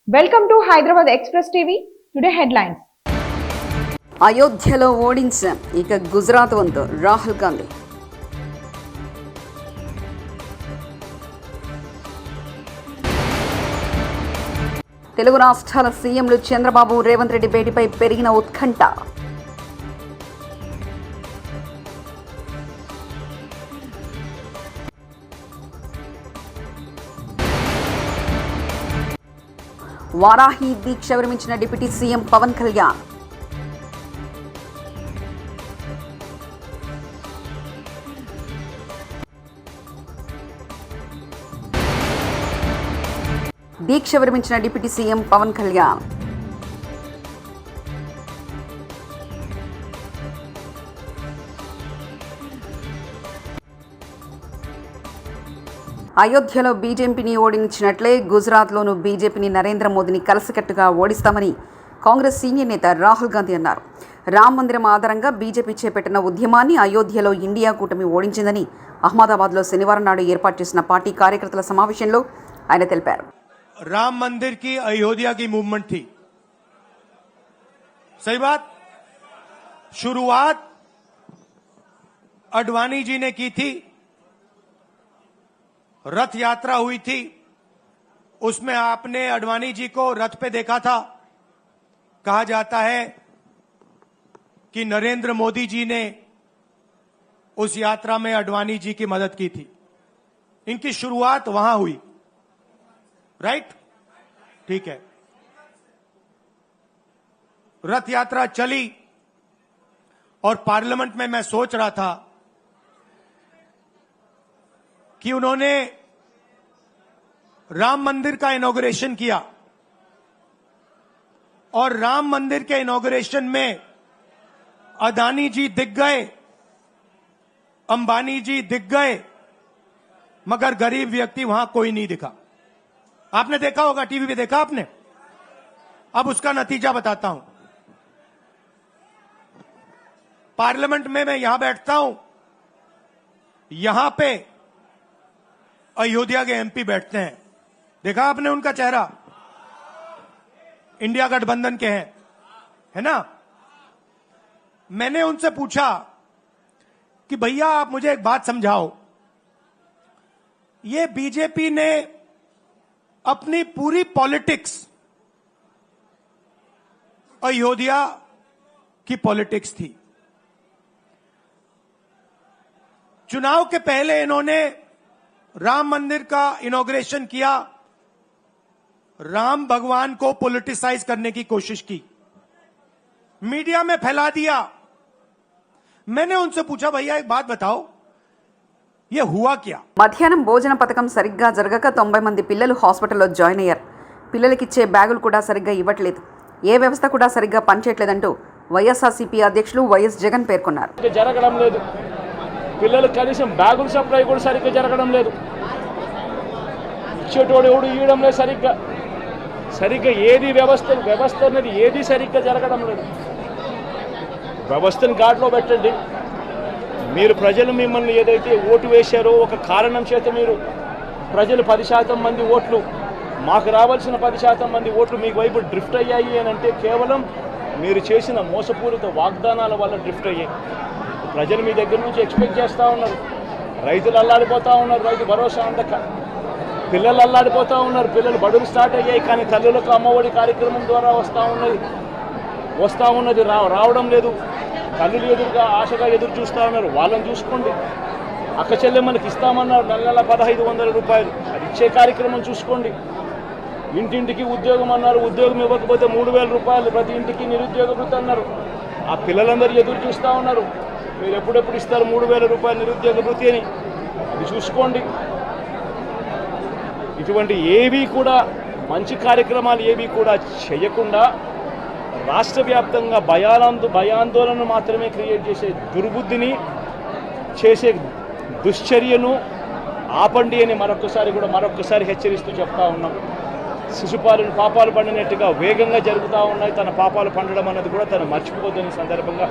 Welcome to Hyderabad express TV. Today headlines. అయోధ్యలో ఓడించాం, ఇక గుజరాత్ వంతు రాహుల్ గాంధీ. తెలుగు రాష్ట్రాల సీఎంలు చంద్రబాబు, రేవంత్ రెడ్డి భేటీపై పెరిగిన ఉత్కంఠ. వారాహి దీక్ష విరమించిన డిప్యూటీ సీఎం పవన్ కళ్యాణ్. దీక్ష విరమించిన డిప్యూటీ సీఎం పవన్ కళ్యాణ్. అయోధ్యలో బీజేపీని ఓడించినట్లే గుజరాత్లోనూ బీజేపీని నరేంద్ర మోదీని కలిసికట్టుగా ఓడిస్తామని కాంగ్రెస్ సీనియర్ నేత రాహుల్ గాంధీ అన్నారు. రామ్ మందిరం ఆధారంగా బీజేపీ చేపట్టిన ఉద్యమాన్ని అయోధ్యలో ఇండియా కూటమి ఓడించిందని అహ్మదాబాద్లో శనివారం నాడు ఏర్పాటు చేసిన పార్టీ కార్యకర్తల సమావేశంలో ఆయన తెలిపారు. राम मंदिर की अयोध्या की मूवमेंट थी, सही बात. शुरुआत अडवाणी जी ने की थी, रथ यात्रा हुई थी, उसमें आपने अडवाणी जी को रथ पे देखा था. कहा जाता है कि नरेंद्र मोदी जी ने उस यात्रा में अडवाणी जी की मदद की थी. इनकी शुरुआत वहां हुई, राइट? ठीक है. रथ यात्रा चली और पार्लियामेंट में मैं सोच रहा था कि उन्होंने राम मंदिर का इनॉग्रेशन किया और राम मंदिर के इनॉग्रेशन में अदानी जी दिख गए, अंबानी जी दिख गए, मगर गरीब व्यक्ति वहां कोई नहीं दिखा. आपने देखा होगा, टीवी पे देखा आपने. अब उसका नतीजा बताता हूं. पार्लियामेंट में मैं यहां बैठता हूं, यहां पे अयोध्या के एमपी बैठते हैं. देखा आपने उनका चेहरा, इंडिया गठबंधन के हैं, है ना. मैंने उनसे पूछा कि भैया आप मुझे एक बात समझाओ, ये बीजेपी ने अपनी पूरी पॉलिटिक्स अयोध्या की पॉलिटिक्स थी. चुनाव के पहले इन्होंने राम मंदिर का इनॉग्रेशन किया, राम भगवान को पॉलिटिसाइज करने की कोशिश की, मीडिया में फैला दिया. मैंने उनसे पूछा भैया एक बात बताओ, ये हुआ क्या? మధ్యాహ్నం భోజన పథకం సరిగ్గా జరగక 90 మంది పిల్లలు హాస్పిటల్లో జాయిన్ అయ్యారు. పిల్లలకిచ్చే బ్యాగులు కూడా సరిగ్గా ఇవ్వట్లేదు, ఏ వ్యవస్థ కూడా సరిగ్గా పనిచేయట్లేదంటూ వైఎస్ఆర్సీపీ అధ్యక్షులు వైఎస్ జగన్ పేర్కొన్నారు. జరగడం లేదు, పిల్లలకు కనీసం బ్యాగుల సప్లై కూడా సరిగ్గా జరగడం లేదు, ఇచ్చేటోడు ఎవడు ఇవ్వడం లేదు సరిగ్గా ఏది వ్యవస్థ అనేది ఏది సరిగ్గా జరగడం లేదు. వ్యవస్థను గాడిలో పెట్టండి. మీరు ప్రజలు మిమ్మల్ని ఏదైతే ఓటు వేశారో ఒక కారణం చేత మీరు ప్రజలు 10% మంది ఓట్లు, మాకు రావాల్సిన 10% మంది ఓట్లు మీకు వైపు డ్రిఫ్ట్ అయ్యాయి అని అంటే కేవలం మీరు చేసిన మోసపూరిత వాగ్దానాల వల్ల డ్రిఫ్ట్ అయ్యాయి. ప్రజలు మీ దగ్గర నుంచి ఎక్స్పెక్ట్ చేస్తూ ఉన్నారు. రైతులు అల్లాడిపోతూ ఉన్నారు, రైతు భరోసా అందక. పిల్లలు అల్లాడిపోతూ ఉన్నారు, పిల్లలు బడులు స్టార్ట్ అయ్యాయి, కానీ తల్లులకు అమ్మఒడి కార్యక్రమం ద్వారా వస్తూ ఉన్నది రావడం లేదు. తల్లులు ఎదురుగా ఆశగా ఎదురు చూస్తూ ఉన్నారు, వాళ్ళని చూసుకోండి. అక్క చెల్లెమ్మలకి ఇస్తామన్నారు నెల 1500 రూపాయలు, అది ఇచ్చే కార్యక్రమం చూసుకోండి. ఇంటింటికి ఉద్యోగం అన్నారు, ఉద్యోగం ఇవ్వకపోతే 3000 రూపాయలు ప్రతి ఇంటికి నిరుద్యోగ వృత్తి అన్నారు. ఆ పిల్లలందరూ ఎదురు చూస్తూ ఉన్నారు, మీరు ఎప్పుడెప్పుడు ఇస్తారు 3000 రూపాయలు నిరుద్యోగ వృత్తి అని, అది చూసుకోండి. ఇటువంటి ఏవి కూడా మంచి కార్యక్రమాలు ఏవి కూడా చేయకుండా రాష్ట్ర వ్యాప్తంగా భయాందోళన మాత్రమే క్రియేట్ చేసే దుర్బుద్ధిని చేసే దుశ్చర్యను ఆపండి అని మరొకసారి హెచ్చరిస్తూ చెప్తా ఉన్నాం. శిశుపాలను పాపాలు పండినట్టుగా వేగంగా జరుగుతూ ఉన్నాయి. తన పాపాలు పండడం అన్నది కూడా తను మర్చిపోతున్న సందర్భంగా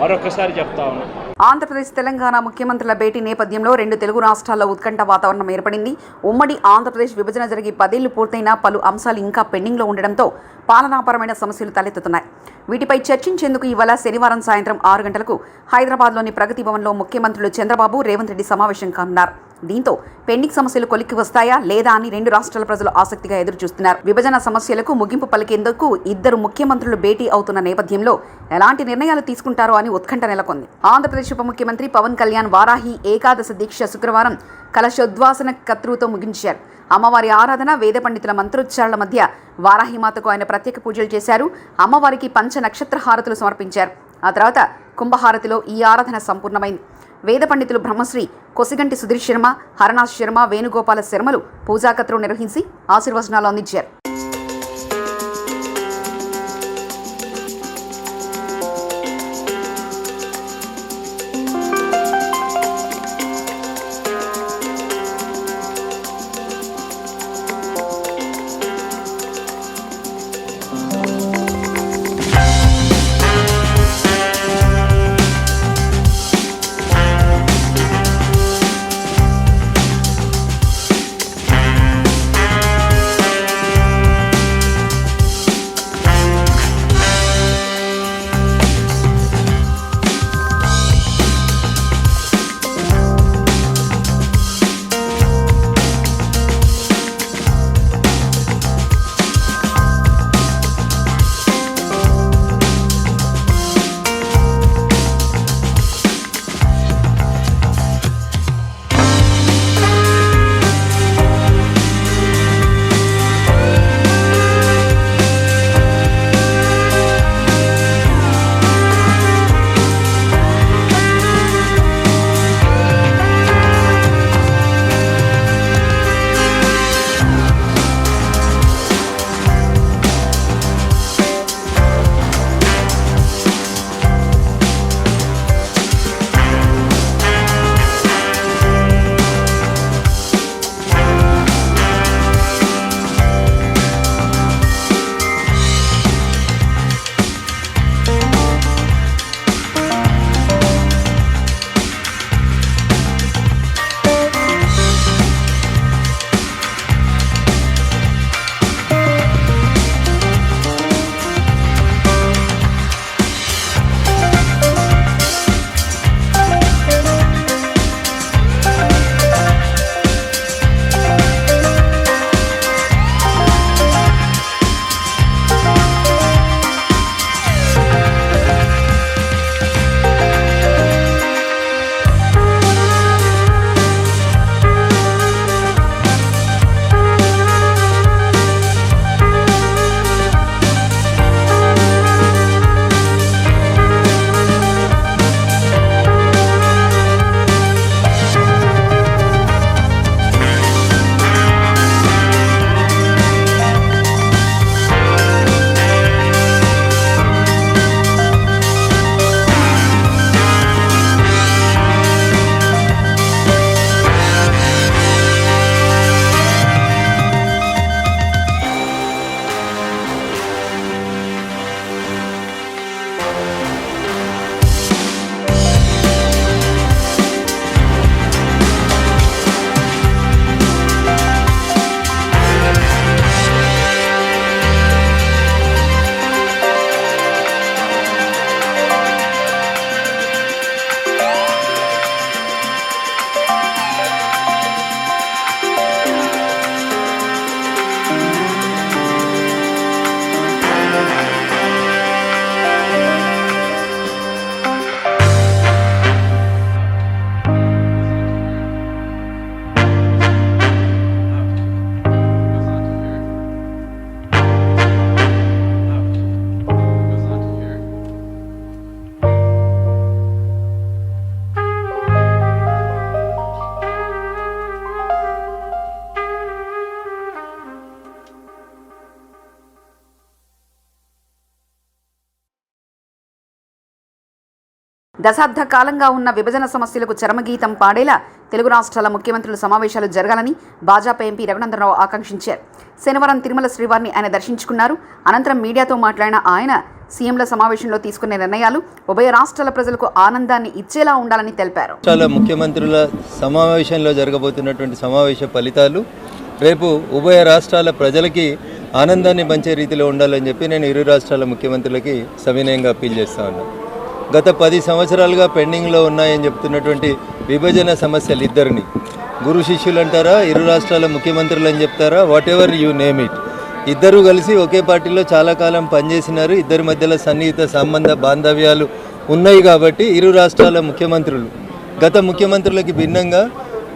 మరొకసారి చెప్తా ఉన్నాను. ఆంధ్రప్రదేశ్ తెలంగాణ ముఖ్యమంత్రుల భేటీ నేపథ్యంలో 2 తెలుగు రాష్ట్రాల్లో ఉత్కంఠ వాతావరణం ఏర్పడింది. ఉమ్మడి ఆంధ్రప్రదేశ్ విభజన జరిగి 10 ఏళ్లు పూర్తయినా పలు అంశాలు ఇంకా పెండింగ్లో ఉండడంతో పాలనాపరమైన సమస్యలు తలెత్తుతున్నాయి. వీటిపై చర్చించేందుకు ఇవాళ శనివారం సాయంత్రం 6 గంటలకు హైదరాబాద్లోని ప్రగతి భవన్లో ముఖ్యమంత్రులు చంద్రబాబు, రేవంత్ రెడ్డి సమావేశం కానున్నారు. దీంతో పెండింగ్ సమస్యలు కొలిక్కి వస్తాయా లేదా అని 2 రాష్ట్రాల ప్రజలు ఆసక్తిగా ఎదురుచూస్తున్నారు. విభజన సమస్యలకు ముగింపు పలికేందుకు ఇద్దరు ముఖ్యమంత్రులు భేటీ అవుతున్న నేపథ్యంలో ఎలాంటి నిర్ణయాలు తీసుకుంటారో అని ఉత్కంఠ నెలకొంది. ఆంధ్రప్రదేశ్ ఉప ముఖ్యమంత్రి పవన్ కళ్యాణ్ వారాహి ఏకాదశ దీక్ష శుక్రవారం కలశోద్వాసన కత్రుతో ముగించారు. అమ్మవారి ఆరాధన, వేద పండితుల మంత్రోచ్చారణ మధ్య వారాహిమాతకు ఆయన ప్రత్యేక పూజలు చేశారు. అమ్మవారికి పంచ నక్షత్ర హారతులు సమర్పించారు. ఆ తర్వాత కుంభహారతిలో ఈ ఆరాధన సంపూర్ణమైంది. వేద పండితులు బ్రహ్మశ్రీ కొసిగంటి సుధీర్ శర్మ, హరనాథ్ శర్మ, వేణుగోపాల శర్మలు పూజాకత్రం నిర్వహించి ఆశీర్వచనాలు అందించారు. దశాబ్ద కాలంగా ఉన్న విభజన సమస్యలకు చరమగీతం పాడేలా తెలుగు రాష్ట్రాల ముఖ్యమంత్రుల సమావేశాలు జరగాలని భాజపా ఎంపీ రఘునందనరావు ఆకాంక్షించారు. శనివారం తిరుమల శ్రీవారిని ఆయన దర్శించుకున్నారు. అనంతరం మీడియాతో మాట్లాడిన ఆయన సీఎంల సమావేశంలో తీసుకునే నిర్ణయాలు ఉభయ రాష్ట్రాల ప్రజలకు ఆనందాన్ని ఇచ్చేలా ఉండాలని తెలిపారు. రాష్ట్రాల ముఖ్యమంత్రుల సమావేశంలో జరగబోతున్నటువంటి సమావేశ ఫలితాలు రేపు ఉభయ రాష్ట్రాల ప్రజలకి ఆనందాన్ని పంచే రీతిలో ఉండాలని చెప్పి నేను ఇరు రాష్ట్రాల ముఖ్యమంత్రులకి సవినయంగా అప్పీల్ చేస్తా ఉన్నాను. గత 10 సంవత్సరాలుగా పెండింగ్లో ఉన్నాయని చెప్తున్నటువంటి విభజన సమస్యలు ఇద్దరిని గురు శిష్యులు అంటారా, ఇరు రాష్ట్రాల ముఖ్యమంత్రులు అని చెప్తారా, what ever you name it, ఇద్దరూ కలిసి ఒకే పార్టీలో చాలా కాలం పనిచేసినారు. ఇద్దరి మధ్యలో సన్నిహిత సంబంధ బాంధవ్యాలు ఉన్నాయి కాబట్టి ఇరు రాష్ట్రాల ముఖ్యమంత్రులు గత ముఖ్యమంత్రులకి భిన్నంగా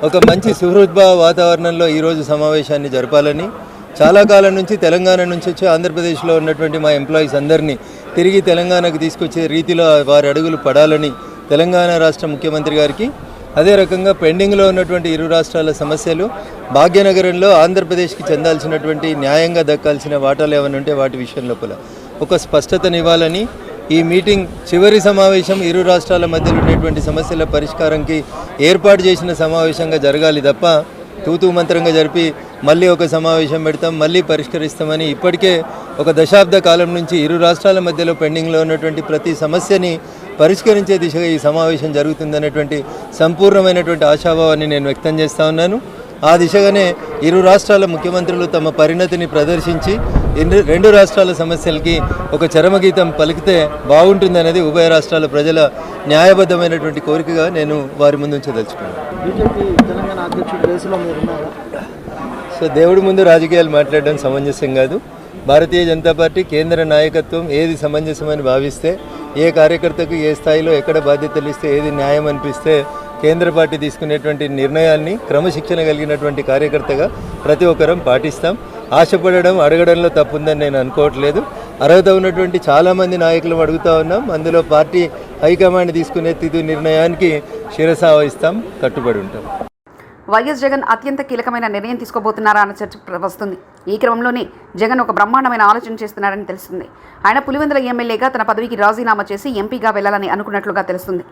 ఒక మంచి సుహృద్భావ వాతావరణంలో ఈరోజు సమావేశాన్ని జరపాలని, చాలా కాలం నుంచి తెలంగాణ నుంచి వచ్చి ఆంధ్రప్రదేశ్లో ఉన్నటువంటి మా ఎంప్లాయీస్ అందరినీ తిరిగి తెలంగాణకు తీసుకొచ్చే రీతిలో వారి అడుగులు పడాలని తెలంగాణ రాష్ట్ర ముఖ్యమంత్రి గారికి, అదే రకంగా పెండింగ్లో ఉన్నటువంటి ఇరు రాష్ట్రాల సమస్యలు భాగ్యనగరంలో ఆంధ్రప్రదేశ్కి చెందాల్సినటువంటి న్యాయంగా దక్కాల్సిన వాటాలు ఏమైనా ఉంటే వాటి విషయం లోపల ఒక స్పష్టతనివ్వాలని, ఈ మీటింగ్ చివరి సమావేశం ఇరు రాష్ట్రాల మధ్యలో ఉండేటువంటి సమస్యల పరిష్కారంకి ఏర్పాటు చేసిన సమావేశంగా జరగాలి తప్ప తూతూ మంత్రంగా జరిపి మళ్ళీ ఒక సమావేశం పెడతాం మళ్ళీ పరిష్కరిస్తామని ఇప్పటికే ఒక దశాబ్ద కాలం నుంచి ఇరు రాష్ట్రాల మధ్యలో పెండింగ్లో ఉన్నటువంటి ప్రతి సమస్యని పరిష్కరించే దిశగా ఈ సమావేశం జరుగుతుందనేటువంటి సంపూర్ణమైనటువంటి ఆశాభావాన్ని నేను వ్యక్తం చేస్తూ ఉన్నాను. ఆ దిశగానే ఇరు రాష్ట్రాల ముఖ్యమంత్రులు తమ పరిణతిని ప్రదర్శించి రెండు రాష్ట్రాల సమస్యలకి ఒక చరమగీతం పలికితే బాగుంటుందనేది ఉభయ రాష్ట్రాల ప్రజల న్యాయబద్ధమైనటువంటి కోరికగా నేను వారి ముందు ఉంచదలుచుకున్నాను. బీజేపీ తెలంగాణ అధ్యక్షుడు రేసులో మీరు ఉన్నారా? సో దేవుడి ముందు రాజకీయాలు మాట్లాడడం సమంజసం కాదు. భారతీయ జనతా పార్టీ కేంద్ర నాయకత్వం ఏది సమంజసమని భావిస్తే, ఏ కార్యకర్తకు ఏ స్థాయిలో ఎక్కడ బాధ్యతలు ఇస్తే, ఏది న్యాయం అనిపిస్తే కేంద్ర పార్టీ తీసుకునేటువంటి నిర్ణయాన్ని క్రమశిక్షణ కలిగినటువంటి కార్యకర్తగా ప్రతి ఒక్కరం పాటిస్తాం. ఆశపడడం అడగడంలో తప్పుందని నేను అనుకోవట్లేదు. అర్హత ఉన్నటువంటి చాలామంది నాయకులు అడుగుతూ ఉన్నాం. అందులో పార్టీ హైకమాండ్ తీసుకునే తుది నిర్ణయానికి శిరస వహిస్తాం, కట్టుబడి ఉంటాం. వైఎస్ జగన్ అత్యంత కీలకమైన నిర్ణయం తీసుకోబోతున్నారా అన్న చర్చ వస్తుంది. ఈ క్రమంలోనే జగన్ ఒక బ్రహ్మాండమైన ఆలోచన చేస్తున్నారని తెలుస్తుంది. ఆయన పులివెందుల ఎమ్మెల్యేగా తన పదవికి రాజీనామా చేసి ఎంపీగా వెళ్లాలని అనుకున్నట్లుగా తెలుస్తుంది.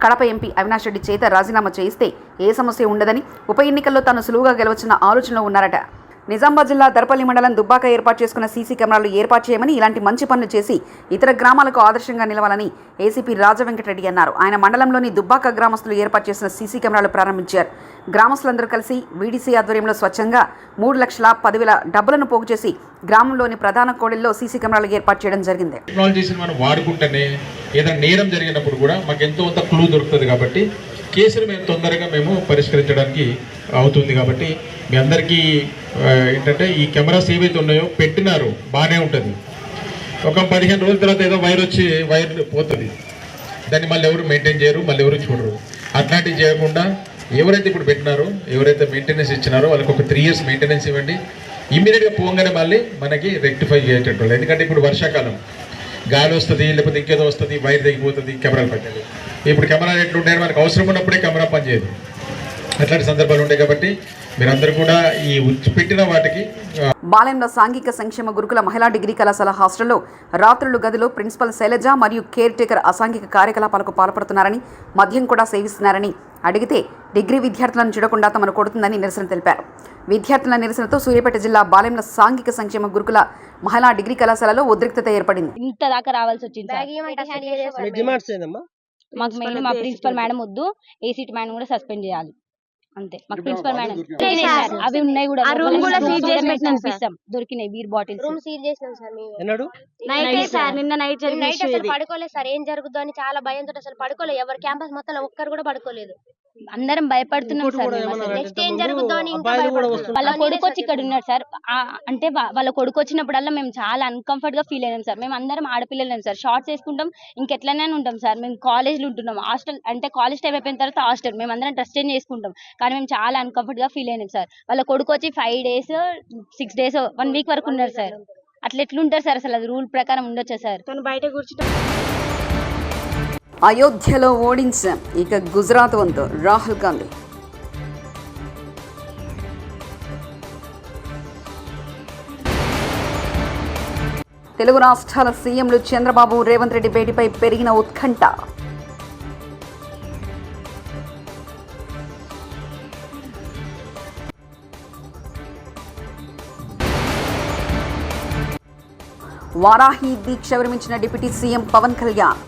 కడప ఎంపీ అవినాష్ రెడ్డి చేత రాజీనామా చేయిస్తే ఏ సమస్య ఉండదని, ఉప ఎన్నికల్లో తాను సులువుగా గెలవచ్చిన ఆలోచనలో ఉన్నారట. నిజామాబాద్ జిల్లా దర్పల్లి మండలం దుబ్బాక ఏర్పాటు చేసుకున్న సీసీ కెమెరాలు ఏర్పాటు చేయమని, ఇలాంటి మంచి పనులు చేసి ఇతర గ్రామాలకు ఆదర్శంగా నిలవాలని ఏసీపీ రాజవెంకటరెడ్డి అన్నారు. ఆయన మండలంలోని దుబ్బాక గ్రామస్తులు ఏర్పాటు చేసిన సీసీ కెమెరాలు ప్రారంభించారు. గ్రామస్తులందరూ కలిసి వీడీసీ ఆధ్వర్యంలో స్వచ్ఛంగా 3,10,000 డబ్బులను పోగు చేసి గ్రామంలోని ప్రధాన కోడెల్లో సీసీ కెమెరాలు ఏర్పాటు చేయడం జరిగింది. టెక్నాలజీని మనం వాడుకుంటేనే ఏదైనా నేరం జరిగినప్పుడు కూడా మాకు ఎంతో అంత క్లూ దొరుకుతుంది కాబట్టి కేసులు మేము తొందరగా పరిష్కరించడానికి అవుతుంది. కాబట్టి మీ అందరికీ ఏంటంటే ఈ కెమెరాస్ ఏవైతే ఉన్నాయో పెట్టినారు బాగానే ఉంటుంది. ఒక 15 రోజుల తర్వాత ఏదో వైర్ పోతుంది, దాన్ని మళ్ళీ ఎవరు మెయింటైన్ చేయరు, మళ్ళీ ఎవరు చూడరు. అట్లాంటివి చేయకుండా ఎవరైతే ఇప్పుడు పెట్టినారో, ఎవరైతే మెయింటెనెన్స్ ఇచ్చినారో వాళ్ళకి ఒక 3 years మెయింటెనెన్స్ ఇవ్వండి. ఇమీడియట్గా పోగానే మళ్ళీ మనకి రెక్టిఫై చేసేటట్టు. ఎందుకంటే ఇప్పుడు వర్షాకాలం గాలి వస్తుంది, లేకపోతే ఇంకేదో వస్తుంది, వైర్ తెగిపోతుంది, కెమెరాలు పెట్టాలి. ఇప్పుడు కెమెరాలు ఎట్లుంటాయని మనకు అవసరం ఉన్నప్పుడే కెమెరా పనిచేయదు. అట్లాంటి సందర్భాలు ఉంటాయి. కాబట్టి మీరందరూ కూడా ఈ పెట్టిన వాటికి. బాలెంలో సాంఘిక సంక్షేమ గురుకుల మహిళా డిగ్రీ కళాశాల హాస్టల్లో రాత్రులు గదిలో ప్రిన్సిపల్ శైలజ మరియు కేర్ టేకర్ అసాంఘిక కార్యకలాపాలకు పాల్పడుతున్నారని, మద్యం కూడా సేవిస్తున్నారని అడిగితే డిగ్రీ విద్యార్థులను చూడకుండా తమను కొడుతుందని నిరసన తెలిపారు. విద్యార్థుల నిరసనతో సూర్యాపేట జిల్లా బాలెంల సాంఘిక సంక్షేమ గురుకుల మహిళా డిగ్రీ కళాశాలలో ఉద్రిక్తత ఏర్పడింది. ఇంత దాకా రావాల్సి వచ్చింది. మాకు మెయిన్ మా ప్రిన్సిపల్ మేడం వద్దు, ఏసీటీ మేడం కూడా సస్పెండ్ చేయాలి అంతే. మాకు ప్రిన్సిపల్ మేడం అవి ఉన్నాయి కూడా దొరికినాయి బీర్ బాటిల్స్. రూమ్ సీల్ చేసినాం సార్ మేము. నిన్న నైట్ అసలు పడుకోలేదు సార్. ఏం జరుగుతుందో అని చాలా భయంతో అసలు పడుకోలేదు. ఎవరు క్యాంపస్ మొత్తం ఒక్కరు కూడా పడుకోలేదు. అందరం భయపడుతున్నాం సార్. నెక్స్ట్ ఏం జరుగుతుందో అని వాళ్ళ కొడుకు వచ్చి ఇక్కడ ఉన్నాడు సార్. అంటే వాళ్ళ కొడుకు వచ్చినప్పుడల్లా మేము చాలా అన్కంఫర్ట్ గా ఫీల్ అయినాం సార్. మేము అందరం ఆడపిల్లలేం సార్. షార్ట్స్ వేసుకుంటాం, ఇంకెట్లనే ఉంటాం సార్. మేము కాలేజ్లో ఉంటున్నాం. హాస్టల్ అంటే కాలేజ్ టైం అయిపోయిన తర్వాత హాస్టల్ మేము అందరం డ్రెస్ చేంజ్ చేసుకుంటాం. కానీ మేము చాలా అన్కంఫర్ట్ గా ఫీల్ అయినాం సార్. వాళ్ళ కొడుకు వచ్చి 5 days 6 days 1 week వరకు ఉన్నారు సార్. అట్లా ఎట్లుంటారు సార్? అసలు అది రూల్ ప్రకారం ఉండొచ్చా సార్? తను బయట కూర్చుంటాం. అయోధ్యలో ఓడించాం, ఇక గుజరాత్ వంతు రాహుల్ గాంధీ. తెలుగు రాష్ట్రాల సీఎంలు చంద్రబాబు, రేవంత్ రెడ్డి భేటీపై పెరిగిన ఉత్కంఠ. వారాహి దీక్ష విరమించిన డిప్యూటీ సీఎం పవన్ కళ్యాణ్.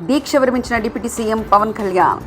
దీక్ష విరమించిన డిప్యూటీ సీఎం పవన్ కళ్యాణ్.